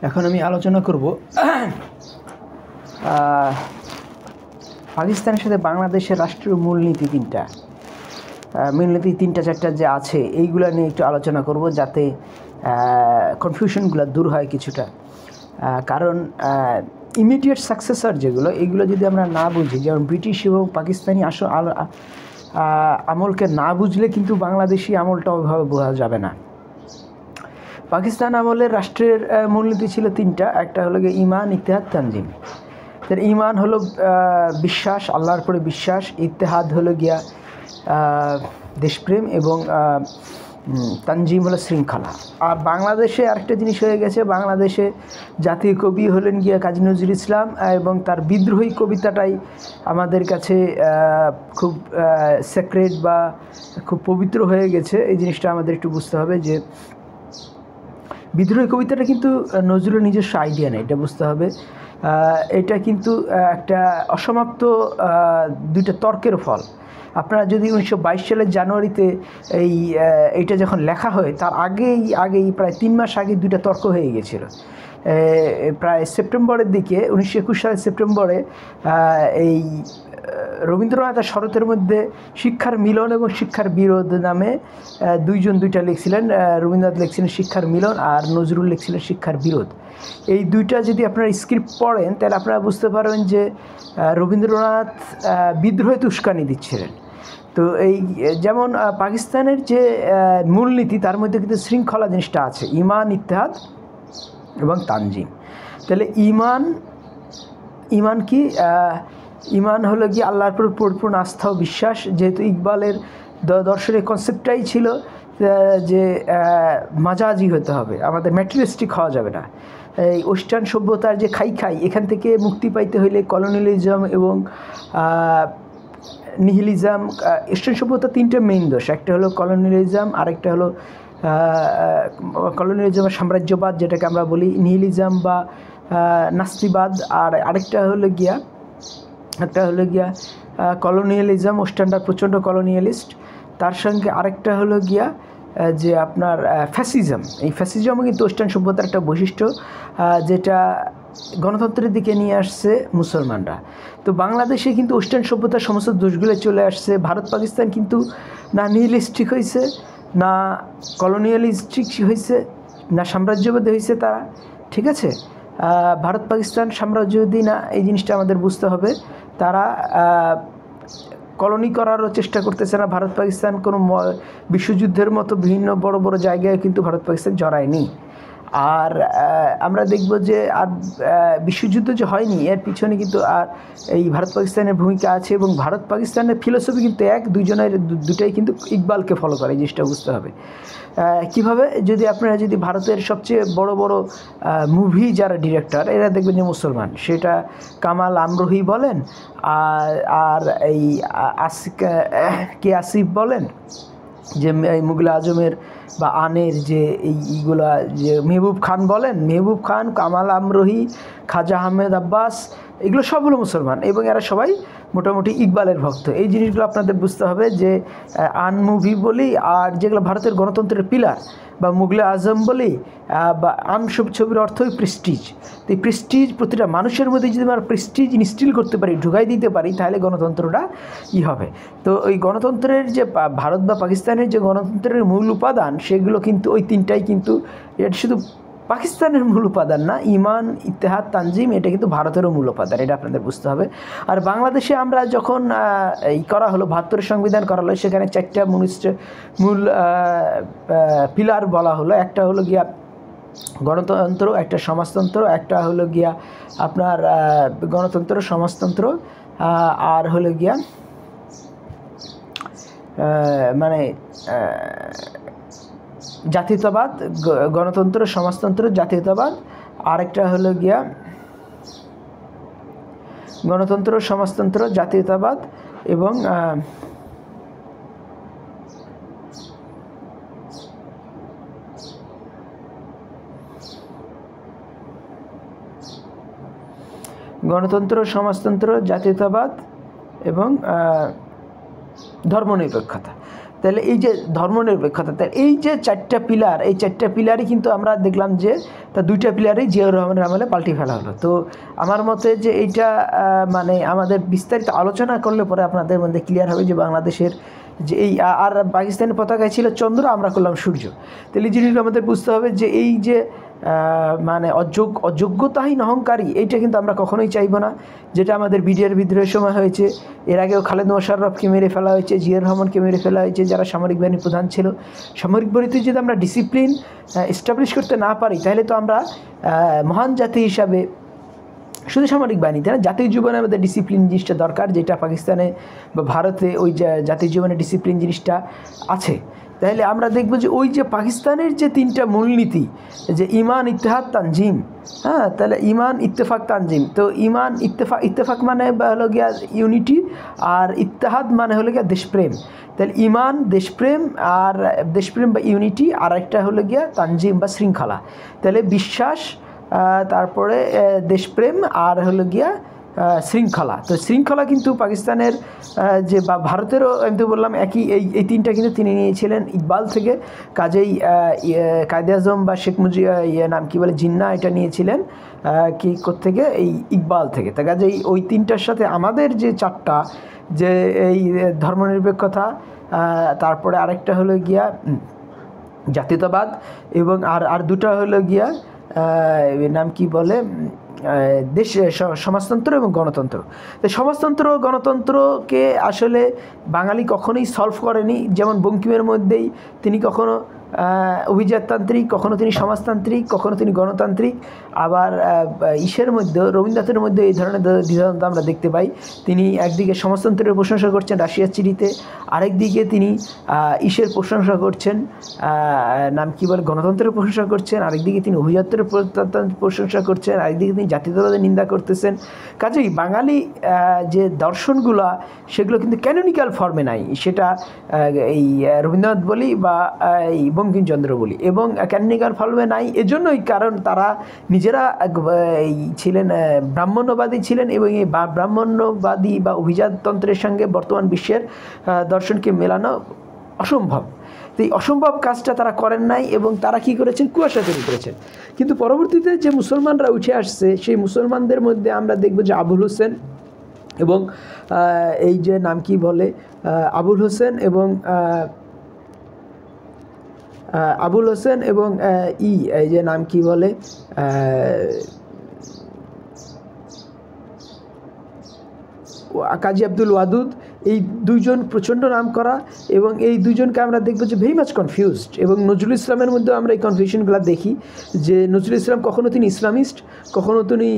এখন আমি আলোচনা করব পাকিস্তানের সাথে বাংলাদেশের রাষ্ট্রীয় মূলনীতি তিনটা চারটা যে আছে এইগুলো নিয়ে একটু আলোচনা করব, যাতে কনফিউশনগুলো দূর হয় কিছুটা। কারণ ইমিডিয়েট সাকসেসর যেগুলো, এইগুলো যদি আমরা না বুঝি, যেমন ব্রিটিশ এবং পাকিস্তানি আমলকে না বুঝলে কিন্তু বাংলাদেশি আমলটা ওইভাবে বোঝা যাবে না। পাকিস্তান আমলের রাষ্ট্রের মূলনীতি ছিল তিনটা। একটা হলো গিয়ে ইমান, ইত্তেহাদ, তানজিম। তার ইমান হলো বিশ্বাস, আল্লাহর উপরে বিশ্বাস। ইত্তেহাদ হলো গিয়া দেশপ্রেম, এবং তানজিম হলো শৃঙ্খলা। আর বাংলাদেশে আরেকটা জিনিস হয়ে গেছে, বাংলাদেশে জাতীয় কবি হলেন গিয়া কাজী নজরুল ইসলাম, এবং তার বিদ্রোহী কবিতাটাই আমাদের কাছে খুব সেক্রেট বা খুব পবিত্র হয়ে গেছে। এই জিনিসটা আমাদের একটু বুঝতে হবে যে বিদ্রোহী কবিতাটা কিন্তু নজরুলের নিজস্ব আইডিয়া নেই, এটা বুঝতে হবে। এটা কিন্তু একটা অসমাপ্ত দুইটা তর্কের ফল। আপনারা যদি 1922 সালের জানুয়ারিতে এইটা যখন লেখা হয়, তার আগেই প্রায় 3 মাস আগে দুইটা তর্ক হয়ে গেছিলো। প্রায় সেপ্টেম্বরের দিকে, 1921 সালের সেপ্টেম্বরে এই রবীন্দ্রনাথ আর শরতের মধ্যে শিক্ষার মিলন এবং শিক্ষার বিরোধ নামে দুইটা লিখছিলেন। রবীন্দ্রনাথ লিখছিলেন শিক্ষার মিলন, আর নজরুল লিখছিলেন শিক্ষার বিরোধ। এই দুইটা যদি আপনারা স্ক্রিপ্ট পড়েন, তাহলে আপনারা বুঝতে পারবেন যে রবীন্দ্রনাথ বিদ্রোহে উস্কানি দিচ্ছিলেন। তো এই যেমন পাকিস্তানের যে মূলনীতি, তার মধ্যে কিন্তু শৃঙ্খলা জিনিসটা আছে, ইমান, ইত্তেহাদ এবং তানজিম। তাহলে ইমান কি? ইমান হলো কি আল্লাহর উপর পরিপূর্ণ আস্থা ও বিশ্বাস। যেহেতু ইকবালের দর্শনের কনসেপ্টটাই ছিল যে মাজাজি হতে হবে, আমাদের ম্যাটেরিয়ালিস্টিক হওয়া যাবে না। এই ওয়েস্টার্ন সভ্যতার যে খাই এখান থেকে মুক্তি পাইতে হইলে কলোনিয়ালিজম এবং নিহিলিজম, ওয়েস্টার্ন সভ্যতার তিনটে মেইন দোষ। একটা হলো কলোনিয়ালিজম, আরেকটা হলো কলোনিয়ালিজম সাম্রাজ্যবাদ যেটাকে আমরা বলি, নিহিলিজম বা নাস্তিবাদ, আর আরেকটা হলো গিয়া কলোনিয়ালিজম। ওয়েস্টার্নরা প্রচণ্ড কলোনিয়ালিস্ট। তার সঙ্গে আরেকটা হলো গিয়া যে আপনার ফ্যাসিজম। এই ফ্যাসিজমও কিন্তু ওয়েস্টার্ন সভ্যতার একটা বৈশিষ্ট্য, যেটা গণতন্ত্রের দিকে নিয়ে আসছে মুসলমানরা। তো বাংলাদেশে কিন্তু ওয়েস্টার্ন সভ্যতার সমস্ত দোষগুলো চলে আসছে। ভারত পাকিস্তান কিন্তু না নিহিলিস্টিক হয়েছে, না কলোনিয়ালিস্টিক হয়েছে, না সাম্রাজ্যবাদী হয়েছে তারা। ঠিক আছে, ভারত পাকিস্তান সাম্রাজ্যবাদী না, এই জিনিসটা আমাদের বুঝতে হবে। তারা কলোনি করারও চেষ্টা করতেছে না। ভারত পাকিস্তান কোনো বিশ্বযুদ্ধের মতো বিভিন্ন বড় বড় জায়গায় কিন্তু ভারত পাকিস্তান জড়ায়নি। আর আমরা দেখব যে আর বিশ্বযুদ্ধ যে হয়নি, এর পিছনে কিন্তু আর এই ভারত পাকিস্তানের ভূমিকা আছে। এবং ভারত পাকিস্তানের ফিলোসফি কিন্তু দুটাই কিন্তু ইকবালকে ফলো করে, এই জিনিসটা বুঝতে হবে। কিভাবে? আপনারা যদি ভারতের সবচেয়ে বড় বড় মুভি যারা ডিরেক্টর, এরা দেখবেন যে মুসলমান, সেটা কামাল আমরোহী বলেন, আর এই আসিফ বলেন, যে মুঘল আজমের বা আনের যে এইগুলা, যে মেহবুব খান বলেন, মেহবুব খান, কামাল আমরোহী, খাজা আহমেদ আব্বাস, এগুলো সবগুলো মুসলমান, এবং এরা সবাই মোটামুটি ইকবালের ভক্ত। এই জিনিসগুলো আপনাদের বুঝতে হবে যে আন মুভি বলি, আর যেগুলো ভারতের গণতন্ত্রের পিলার, বা মুঘল আজম বলি, বা আন সব ছবির অর্থই প্রেস্টিজ। তো এই প্রেস্টিজ প্রতিটা মানুষের মধ্যে যদি আমরা প্রেস্টিজ ইনস্টিল করতে পারি, ঢুকাই দিতে পারি, তাহলে গণতন্ত্রটা হবে। তো ওই গণতন্ত্রের যে ভারত বা পাকিস্তানের যে গণতন্ত্রের মূল উপাদান, সেগুলো কিন্তু ওই তিনটাই কিন্তু, এটা শুধু পাকিস্তানের মূল উপাদান না, ইমান, ইত্তেহাদ, তানজিম, এটা কিন্তু ভারতেরও মূল উপাদান, এটা আপনাদের বুঝতে হবে। আর বাংলাদেশে আমরা যখন করা হলো, 72 সংবিধান করা হলো, সেখানে 4টা মূল পিলার বলা হলো। একটা হলো গিয়া গণতন্ত্র, একটা সমাজতন্ত্র, একটা হলো গিয়া আপনার গণতন্ত্র, সমাজতন্ত্র, আর হলো গিয়া মানে জাতীয়তাবাদ, গণতন্ত্র, সমাজতন্ত্র, জাতীয়তাবাদ, আরেকটা হলো গিয়া গণতন্ত্র, সমাজতন্ত্র, জাতীয়তাবাদ, এবং গণতন্ত্র, সমাজতন্ত্র, জাতীয়তাবাদ এবং ধর্মনিরপেক্ষতা। তাহলে এই যে ধর্মনিরপেক্ষতা, তাহলে এই যে 4টা পিলার, এই 4টা পিলারই কিন্তু আমরা দেখলাম যে তা 2টা পিলারই জিয়াউর রহমানের আমলে পাল্টে ফেলা হলো। তো আমার মতে যে এইটা মানে আমাদের বিস্তারিত আলোচনা করলে পরে আপনাদের মধ্যে ক্লিয়ার হবে যে বাংলাদেশের যে এই আর পাকিস্তানের পতাকায় ছিল চন্দ্র, আমরা করলাম সূর্য। তাহলে এই জিনিসটা আমাদের বুঝতে হবে যে এই যে মানে অযোগ্যতাহীন অহংকারী, এইটা কিন্তু আমরা কখনোই চাইব না, যেটা আমাদের বিডিআর বিদ্রোহের সময় হয়েছে। এর আগেও খালেদ মোশাররফকে মেরে ফেলা হয়েছে, জিয়াউর রহমানকে মেরে ফেলা হয়েছে, যারা সামরিক বাহিনীর প্রধান ছিল। সামরিক বাহিনীতে যদি আমরা ডিসিপ্লিন এস্টাবলিশ করতে না পারি, তাহলে তো আমরা মহান জাতি হিসাবে শুধু সামরিক বাহিনীতে না, জাতীয় জীবনে আমাদের ডিসিপ্লিন জিনিসটা দরকার, যেটা পাকিস্তানে বা ভারতে ওই জাতীয় জীবনে ডিসিপ্লিন জিনিসটা আছে। তাহলে আমরা দেখব যে ওই যে পাকিস্তানের যে 3টা মূলনীতি, যে ইমান, ইত্তেহাদ, তানজিম, হ্যাঁ, তাহলে ইমান, ইত্তেফাক, তানজিম। তো ইমান, ইত্তেফাক মানে হলো গিয়া ইউনিটি, আর ইত্তেহাদ মানে হলো গিয়া দেশপ্রেম। তাহলে ইমান দেশপ্রেম, আর দেশপ্রেম বা ইউনিটি, আর একটা হলো গিয়া তানজিম বা শৃঙ্খলা। তাহলে বিশ্বাস, তারপরে দেশপ্রেম, আর হলো গিয়া শৃঙ্খলা। তো শৃঙ্খলা কিন্তু পাকিস্তানের যে বা ভারতেরও আমি তো বললাম একই, এই 3টা কিন্তু তিনি নিয়েছিলেন ইকবাল থেকে। কাজেই কায়েদে আজম বা শেখ মুজিব নাম কি বলে জিন্না, এটা নিয়েছিলেন কি থেকে, এই ইকবাল থেকে। তা কাজেই ওই 3টার সাথে আমাদের যে 4টা, যে এই ধর্মনিরপেক্ষতা, তারপরে আরেকটা হলো গিয়া জাতীয়তাবাদ, এবং আর 2টা হলো গিয়া নাম কি বলে দেশ সমাজতন্ত্র এবং গণতন্ত্র। তো সমাজতন্ত্র গণতন্ত্রকে আসলে বাঙালি কখনোই সলভ করেনি। যেমন বঙ্কিমের মধ্যেই তিনি কখনো অভিজাততান্ত্রিক, কখনো তিনি সমাজতান্ত্রিক, কখনো তিনি গণতান্ত্রিক। আবার ইসের মধ্যে, রবীন্দ্রনাথের মধ্যে এই ধরনের দ্বিধাদ্বন্দ্ব আমরা দেখতে পাই। তিনি একদিকে সমাজতন্ত্রের প্রশংসা করছেন রাশিয়ার চিঠিতে, আরেকদিকে তিনি ইসের প্রশংসা করছেন, নাম কি বলে গণতন্ত্রের প্রশংসা করছেন, আরেকদিকে তিনি অভিজাতের প্রশংসা করছেন, আরেকদিকে তিনি জাতীয়তাবাদের নিন্দা করতেছেন। কাজেই বাঙালি যে দর্শনগুলো, সেগুলো কিন্তু ক্যানোনিক্যাল ফর্মে নাই। সেটা এই রবীন্দ্রনাথ বলি বা এই বঙ্কিমচন্দ্র বলি, এবং ক্যানোনিক্যাল ফর্মে নাই এজন্যই কারণ তারা নিজেরা ছিলেন ব্রাহ্মণ্যবাদী ছিলেন, এবং এই ব্রাহ্মণ্যবাদী বা অভিজাততন্ত্রের সঙ্গে বর্তমান বিশ্বের দর্শনকে মেলানো অসম্ভব। তো এই অসম্ভব কাজটা তারা করেন নাই, এবং তারা কি করেছেন, কুয়াশা তৈরি করেছেন। কিন্তু পরবর্তীতে যে মুসলমানরা উঠে আসছে, সেই মুসলমানদের মধ্যে আমরা দেখব যে আবুল হোসেন এবং এই যে নাম কি বলে আবুল হোসেন এবং এই যে নাম কি বলে কাজী আব্দুল ওয়াদুদ, এই 2জন প্রচণ্ড নাম করা, এবং এই 2জনকে আমরা দেখব যে ভেরি মাচ কনফিউজড। এবং নজরুল ইসলামের মধ্যে আমরা এই কনফিউশনগুলো দেখি, যে নজরুল ইসলাম কখনো তিনি ইসলামিস্ট, কখনো তিনি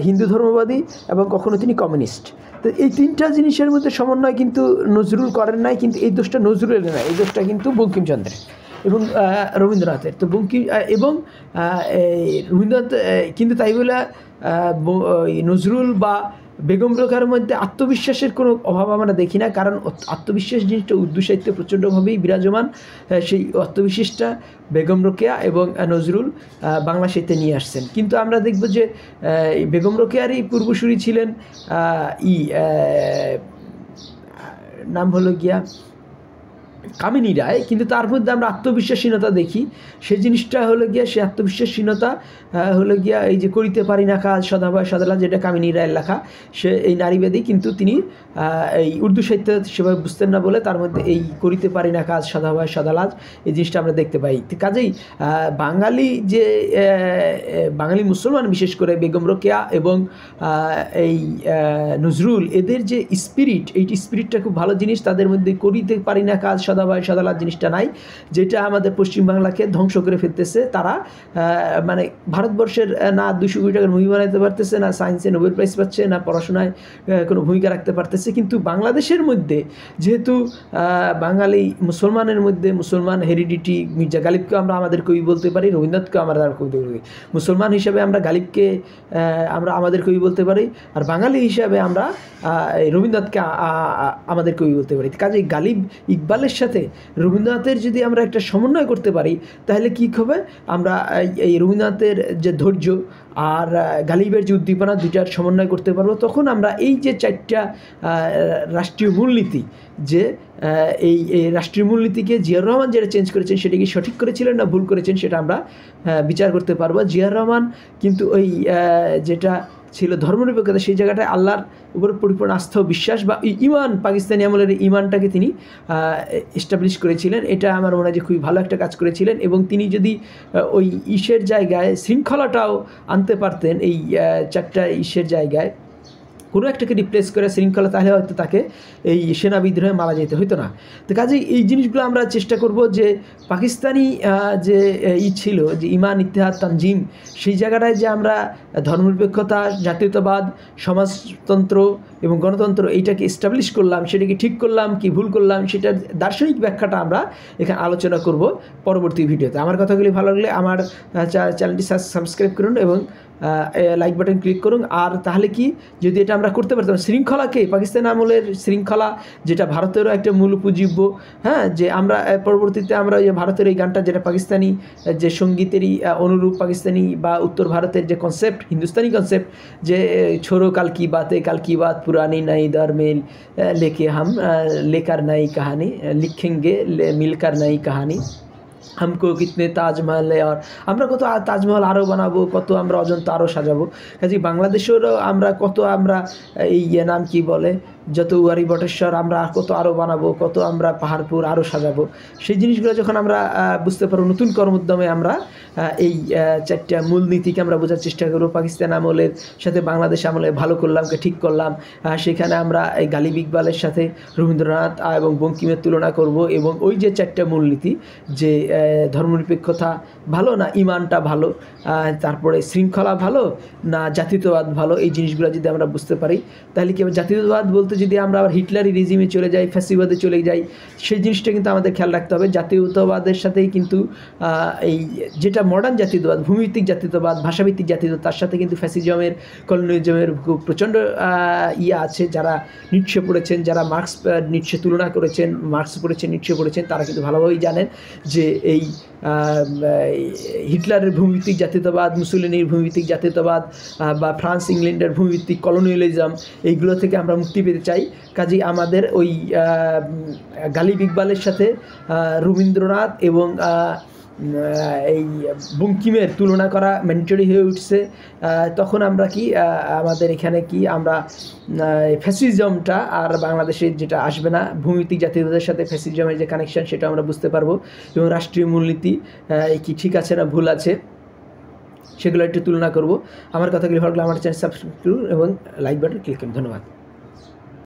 হিন্দু ধর্মবাদী, এবং কখনো তিনি কমিউনিস্ট। তো এই 3টা জিনিসের মধ্যে সমন্বয় কিন্তু নজরুল করেন নাই, কিন্তু এই দোষটা নজরুলের নয়, এই দোষটা কিন্তু বঙ্কিমচন্দ্রের এবং রবীন্দ্রনাথের। তো এবং রবীন্দ্রনাথ কিন্তু তাই বলে নজরুল বা বেগম রোকেয়ার মধ্যে আত্মবিশ্বাসের কোনো অভাব আমরা দেখি না, কারণ আত্মবিশ্বাস জিনিসটা উর্দু সাহিত্যে প্রচণ্ডভাবেই বিরাজমান। সেই আত্মবিশ্বাসটা বেগম রোকেয়া এবং নজরুল বাংলা সাহিত্যে নিয়ে আসছেন। কিন্তু আমরা দেখব যে বেগম রোকেয়ারই পূর্বসূরি ছিলেন নাম হলো গিয়া কামিনী রায়, কিন্তু তার মধ্যে আমরা আত্মবিশ্বাসহীনতা দেখি। সেই জিনিসটা হলো গিয়া, সে আত্মবিশ্বাসহীনতা হলো গিয়া এই যে করিতে পারি না কাজ সদাভয় সদালাজ, যেটা কামিনী রায়ের লেখা, সে এই নারীবাদী, কিন্তু তিনি এই উর্দু সাহিত্য সেভাবে বুঝতেন না বলে তার মধ্যে এই করিতে পারি না কাজ সদাভয় সদালাজ এই জিনিসটা আমরা দেখতে পাই। কাজেই বাঙালি মুসলমান, বিশেষ করে বেগম রোকেয়া এবং এই নজরুল, এদের যে স্পিরিট, এই স্পিরিটটা খুব ভালো জিনিস। তাদের মধ্যে করিতে পারি না কাজ সদাভয় সদালাজ জিনিসটা নাই, যেটা আমাদের পশ্চিমবাংলাকে ধ্বংস করে ফেলতেছে। তারা মানে ভারতবর্ষের না 200 কোটি টাকার মুভি বানাতে পারতেছে, না সায়েন্সে নোবেল প্রাইজ পাচ্ছে, না পড়াশোনায় কোনো ভূমিকা রাখতে পারতেছে। কিন্তু বাংলাদেশের মধ্যে যেহেতু বাঙালি মুসলমানের মধ্যে মুসলমান হেরিডিটি, মির্জা গালিবকে আমরা আমাদের কবি বলতে পারি, রবীন্দ্রনাথকে আমরা কবি বলতে পারি। মুসলমান হিসাবে আমরা গালিবকে আমরা আমাদের কবি বলতে পারি, আর বাঙালি হিসাবে আমরা রবীন্দ্রনাথকে আমাদের কবি বলতে পারি। কাজে গালিব ইকবালের সাথে রবীন্দ্রনাথের যদি আমরা একটা সমন্বয় করতে পারি তাহলে কী হবে, আমরা এই রবীন্দ্রনাথের যে ধৈর্য আর গালিবের যে উদ্দীপনা দুইটার সমন্বয় করতে পারবো। তখন আমরা এই যে 4টা রাষ্ট্রীয় মূলনীতি, যে এই রাষ্ট্রীয় মূলনীতিকে জিয়াউর রহমান যেটা চেঞ্জ করেছেন সেটা কি সঠিক করেছিলেন না ভুল করেছেন সেটা আমরা বিচার করতে পারবো। জিয়াউর রহমান কিন্তু ওই যেটা ছিল ধর্মনিরপেক্ষতা, সেই জায়গাটায় আল্লাহর উপর পরিপূর্ণ আস্থা ও বিশ্বাস বা ইমান, পাকিস্তানি আমলের ইমানটাকে তিনি এস্টাবলিশ করেছিলেন। এটা আমার মনে হয় যে খুবই ভালো একটা কাজ করেছিলেন। এবং তিনি যদি ওই ইসের জায়গায় শৃঙ্খলাটাও আনতে পারতেন, এই 4টা ইসের জায়গায় কোনো একটাকে রিপ্লেস করে শৃঙ্খলা, তাহলে হয়তো তাকে এই সেনা বিদ্রোহে মারা যেতে হতো না। তো কাজেই এই জিনিসগুলো আমরা চেষ্টা করব যে পাকিস্তানি যে ছিল যে ইমান, ইত্তেহাদ, তানজিম, সেই জায়গাটায় যে আমরা ধর্মনিরপেক্ষতা, জাতীয়তাবাদ, সমাজতন্ত্র এবং গণতন্ত্র এইটাকে এস্টাবলিশ করলাম, সেটা কি ঠিক করলাম কি ভুল করলাম, সেটার দার্শনিক ব্যাখ্যাটা আমরা এখানে আলোচনা করব পরবর্তী ভিডিওতে। আমার কথাগুলি ভালো লাগলে আমার চ্যানেলটি সাবস্ক্রাইব করুন এবং লাইক বাটন ক্লিক করুন। আর তাহলে কি, যদি এটা আমরা করতে পারতাম, শৃঙ্খলাকে, পাকিস্তান আমলের শৃঙ্খলা যেটা ভারতেরও একটা মূল উপজীব্য, হ্যাঁ, যে আমরা পরবর্তীতে আমরা যে ভারতের এই গানটা যেটা পাকিস্তানি যে সঙ্গীতেরই অনুরূপ, পাকিস্তানি বা উত্তর ভারতের যে কনসেপ্ট, হিন্দুস্তানি কনসেপ্ট, যে ছোড়ো কাল কি বাত পুরানি নাই দর মেল লেকে হাম লেকার নাই কাহানি লিখেঙ্গে মিলকার নাই কাহানি হামকো কিতনে তাজমহল, আর আমরা কত তাজমহল আরও বানাবো, কত আমরা অজন্তা আরও সাজাবো। কাজে বাংলাদেশেরও আমরা কত আমরা এই নাম কি বলে যত উয়ারি বটেশ্বর আমরা কত আরও বানাবো, কত আমরা পাহাড়পুর আরও সাজাবো। সেই জিনিসগুলো যখন আমরা বুঝতে পারবো, নতুন কর্মোদ্যমে আমরা এই 4টা মূলনীতিকে আমরা বোঝার চেষ্টা করবো। পাকিস্তান আমলের সাথে বাংলাদেশ আমলে ভালো করলাম কে ঠিক করলাম, সেখানে আমরা এই গালিব ইকবালের সাথে রবীন্দ্রনাথ এবং বঙ্কিমের তুলনা করব। এবং ওই যে 4টা মূলনীতি, যে ধর্মনিরপেক্ষতা ভালো না ইমানটা ভালো, তারপরে শৃঙ্খলা ভালো না জাতীয়তাবাদ ভালো, এই জিনিসগুলো যদি আমরা বুঝতে পারি, তাহলে কি জাতীয়তাবাদ বলতে যদি আমরা আবার হিটলারি রিজিমে চলে যাই, ফ্যাসিবাদে চলে যাই, সেই জিনিসটা কিন্তু আমাদের খেয়াল রাখতে হবে। জাতীয়তাবাদের সাথেই কিন্তু এই যেটা মডার্ন জাতীয়তাবাদ, ভূমিভিত্তিক জাতীয়তাবাদ, ভাষাভিত্তিক জাতীয়তাবাদ, তার সাথে কিন্তু ফ্যাসিজমের, কলোনিয়ালিজমের প্রচণ্ড আছে। যারা নিটশে পড়েছেন, যারা মার্কস নিটশে তুলনা করেছেন, মার্কস পড়েছেন, নিটশে পড়েছেন, তারা কিন্তু ভালোভাবেই জানেন যে এই হিটলারের ভূমিভিত্তিক জাতীয়তাবাদ, মুসোলিনির ভূমিভিত্তিক জাতীয়তাবাদ বা ফ্রান্স ইংল্যান্ডের ভূমিভিত্তিক কলোনিয়ালিজম, এইগুলো থেকে আমরা মুক্তি পেতে চাই। কাজেই আমাদের ওই গালিব ইকবালের সাথে রবীন্দ্রনাথ এবং এই বঙ্কিমের তুলনা করা ম্যান্ডেটরি হয়ে উঠছে। তখন আমরা কি আমাদের এখানে কি আমরা ফ্যাসিজমটা আর বাংলাদেশের যেটা আসবে না, ভূমিভিত্তিক জাতীয়তাদের সাথে ফ্যাসিজমের যে কানেকশন, সেটা আমরা বুঝতে পারবো। এবং রাষ্ট্রীয় মূলনীতি কি ঠিক আছে না ভুল আছে, সেগুলো একটু তুলনা করব। আমার কথাগুলি ভালো লাগলে আমার চ্যানেল সাবস্ক্রাইব করুন এবং লাইক বাটন ক্লিক করুন। ধন্যবাদ।